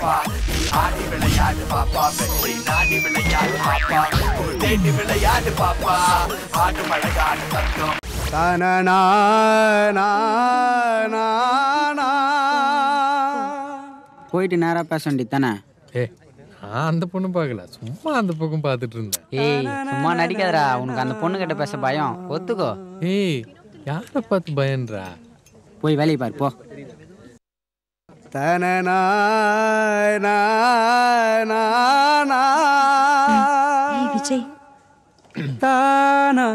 பாப்பா நீ ஆடி விளையாடு பாப்பா வெற்றி நாடி விளையாடு பாப்பா தேடி விளையாடு பாப்பா ஆடு மழகாடு தங்கம் தானா போயிட்டு நேரா பேச வேண்டியது தானே. நான் அந்த பொண்ணு பார்க்கல, சும்மா அந்த பக்கம் பார்த்துட்டு இருந்தேன். ஏய் சும்மா நடிக்காதடா, உனக்கு அந்த பொண்ணு கிட்ட பேச பயம், ஒத்துக்கோ. ஏய் யாரை பார்த்து பயன்றா? போய் வேலையை பாரு போ. விஜய் தானா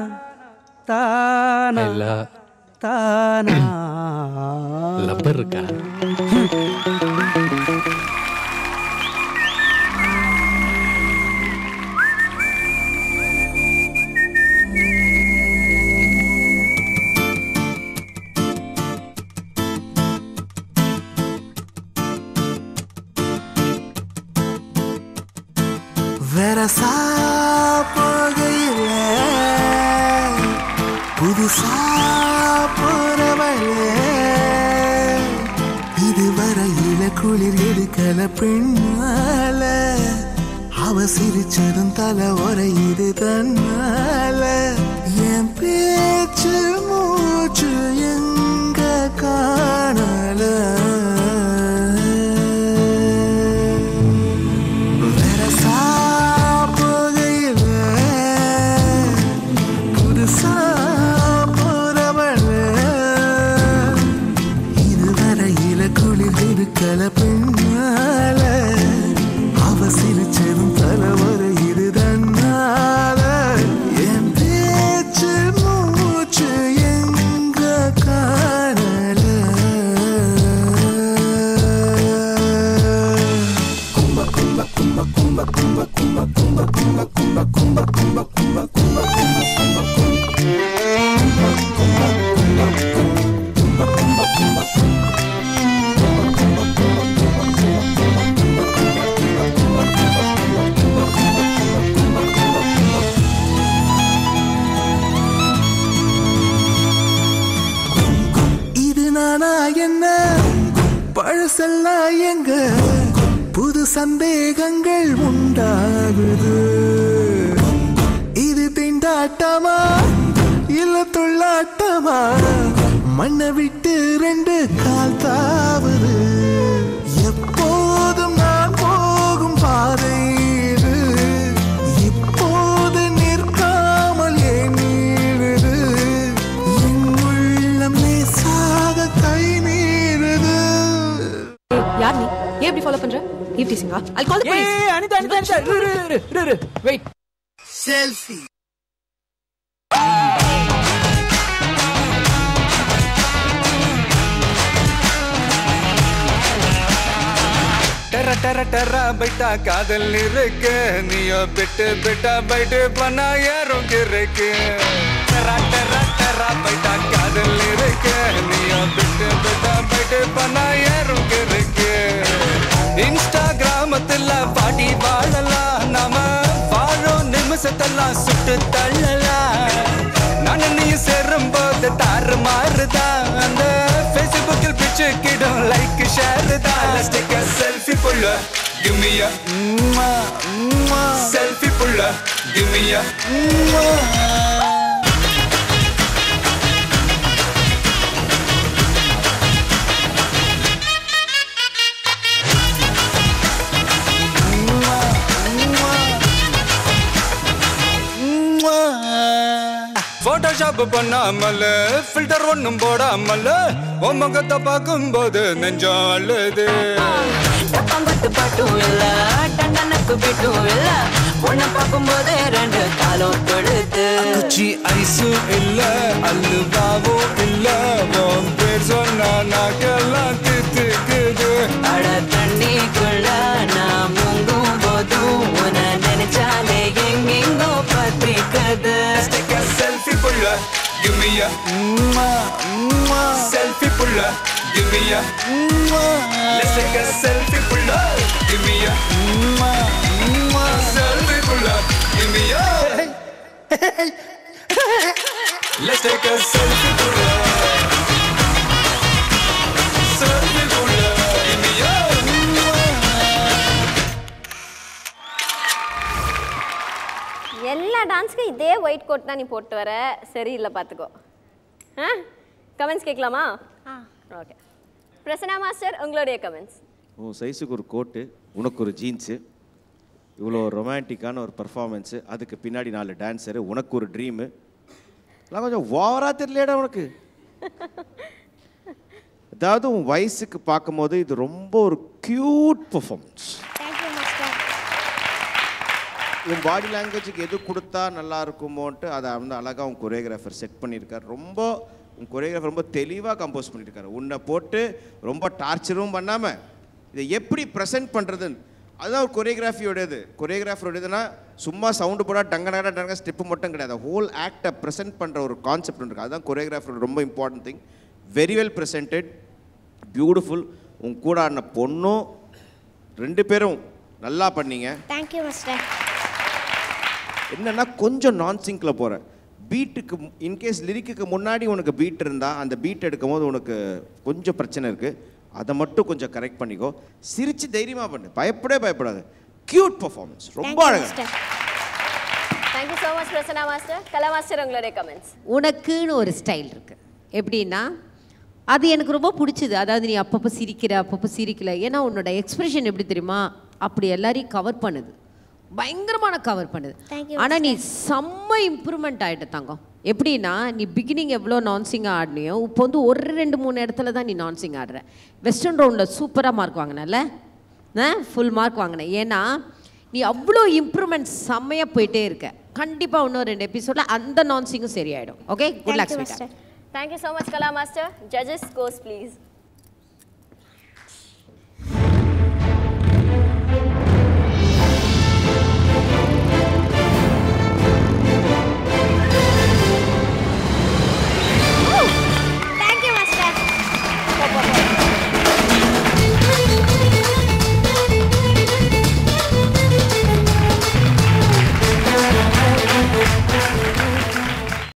தானா தானா லப்பர் இருக்கா? வெரசா போகையில புதுசா போறவளே இதுவரையில குளிர் எடுக்கல பெண்ணால அவ சிரிச்சதும் தலை உரையுது தன்னால என் பேச்சு மூச்சு எங்க காணல பெண்ணால அவ சிரிச்சதும் தலைவரை இதுதன்னால என் பேச்சு மூச்சு எங்க காணல கும்ப கும்ப கும்ப கும்ப கும்ப கும்ப கும்ப கும்ப கும்ப கும்ப கும்ப கும்ப கும்ப என்ன பழசெல்லாம் எங்க புது சந்தேகங்கள் உண்டாகுது இது திண்டாட்டமா இல்ல துள்ளாட்டமா மண்ணை விட்டு ரெண்டு கால் தாவுது எப்போதும் நான் போகும் பாதை இது இப்போது நிற்காமல் ஏன் நீடுது என் உள்ளம் லேசாக கை மீறுது. யார் நீ? ஏன் இப்படி ஃபாலோ பண்ற? ஈவ் டீசிங்கா? I'll call the police. ஏய் அனிதா வெயிட். செல்ஃபி டெர டெர டெர பைட்டா காதல் இருக்கு நீயோ பிட்டு பிட்டா பைட்டு பண்ணா யாரும் இருக்கு டெர டெர டெர பைட்டா காதல் இருக்கு நீயோ பிட்டு பிட்டா பைட்டு பண்ணா யாரும் இருக்கு இன்ஸ்டாகிராமத்துல பாடி வாழலாம் நாம வாழும் நிமிஷத்தெல்லாம் சுட்டு தள்ளலாம் நான் நீயும் சேரும் போது தாறு மாறுதான் அந்த ஃபேஸ்புக்கில் பிச்சு கிடும் லைக் ஷேர் தான். Let's take a selfie pulla, give me a selfie pulla, give me a Photoshop பண்ணாமல ஃபில்டர் ஒன்னும் போடாமல உன் முகத்தை பார்க்கும்போது நெஞ்சம் அழுது பங்கத்து பாட்டும் இல்ல டண்டனுக்கு பிட்டும் இல்ல உன்னை பார்க்கும்போது ரெண்டு காலம் தொடுது குச்சி ஐஸும் இல்ல அல்லுவாவும் இல்ல உன் பேர் சொன்னா நாக்கெல்லாம் தித்துக்குது அட தண்ணிக்குள்ள நான் முங்கும் போதும் உன்னை நினைச்சாலே எங்கெங்கோ பத்திக்குது. Selfie pulla, give me a selfie pulla, give me a let's take a selfie pulla, give me a selfie pulla, give me a let's take a selfie pulla, selfie pulla, give me a டான்ஸ்க்கு இதே white code தான் நீ போட்டு வர சரியில்லை பார்த்துக்கோ. Comments கேட்கலாமா? Okay. Prasanna master, உங்களுடைய comments. உன் சைஸுக்கு ஒரு கோட்டு, உனக்கு ஒரு ஜீன்ஸு, இவ்வளோ ரொமான்டிக்கான ஒரு பர்ஃபார்மன்ஸு, அதுக்கு பின்னாடி 4 டான்ஸரு, உனக்கு ஒரு ட்ரீமு, எல்லாம் கொஞ்சம் ஓவராக தெரியலடா உனக்கு. அதாவது உன் வயசுக்கு பார்க்கும்போது இது ரொம்ப ஒரு க்யூட் பர்ஃபார்மன்ஸ். உன் பாடி லாங்குவேஜுக்கு எது கொடுத்தா நல்லா இருக்குமோன்ட்டு அதை வந்து அழகாக உன் கொரியோகிராஃபர் செட் பண்ணியிருக்கார். ரொம்ப உன் கொரியோகிராஃபர் ரொம்ப தெளிவாக கம்போஸ் பண்ணியிருக்காரு. உன்னை போட்டு ரொம்ப டார்ச்சரும் பண்ணாமல் இதை எப்படி ப்ரெசென்ட் பண்ணுறதுன்னு அதுதான் ஒரு கொரியோகிராஃபியோடது. கொரியோகிராஃபரோடதுன்னா சும்மா சவுண்டு போட டங்க ஸ்டெப்பு மட்டும் கிடையாது. ஹோல் ஆக்டை ப்ரெசென்ட் பண்ணுற ஒரு கான்செப்ட் இருக்குது. அதுதான் கொரியோகிராஃபரோட ரொம்ப important thing. Very well presented, beautiful. உன் கூட ஆடின பொண்ணும் 2 பேரும் நல்லா பண்ணீங்க. Thank you master. என்னன்னா கொஞ்சம் நான் சிங்கில் போகிற பீட்டுக்கு, இன்கேஸ் லிரிக்கு முன்னாடி உனக்கு பீட் இருந்தால் அந்த பீட் எடுக்கும் போது உனக்கு கொஞ்சம் பிரச்சனை இருக்குது. அதை மட்டும் கொஞ்சம் கரெக்ட் பண்ணிக்கோ. சிரிச்சு தைரியமாக பண்ணு, பயப்படாது. கியூட் பர்ஃபார்மன்ஸ், ரொம்ப அழகா. Thank you so much Prasanna master. Kala master, உங்களுடைய கமெண்ட்ஸ். உனக்குன்னு ஒரு ஸ்டைல் இருக்குது. எப்படின்னா அது எனக்கு ரொம்ப பிடிச்சது. அதாவது நீ அப்பப்போ சிரிக்கிற, அப்பப்போ சிரிக்கல. ஏன்னா உன்னோட எக்ஸ்பிரஷன் எப்படி தெரியுமா, அப்படி எல்லாரையும் கவர் பண்ணுது, பயங்கரமான கவர் பண்ணுது. ஆனால் நீ செம்ம இம்ப்ரூவ்மெண்ட் ஆகிட்ட தங்கம். எப்படின்னா நீ பிகினிங் எவ்வளோ நான்சிங்காக ஆடினியோ இப்போ வந்து 1-2-3 இடத்துல தான் நீ நான்சிங் ஆடுற. வெஸ்டர்ன் ரவுண்டில் சூப்பராக மார்க் வாங்கினல, ஃபுல் மார்க் வாங்கினேன். ஏன்னா நீ அவ்வளோ இம்ப்ரூவ்மெண்ட் செம்மையாக போயிட்டே இருக்க. கண்டிப்பாக இன்னும் 2 எபிசோடில் அந்த நான்சிங்கும் சரியாயிடும். Okay, good luck. Thank you so much Kala master. Judges, scores please.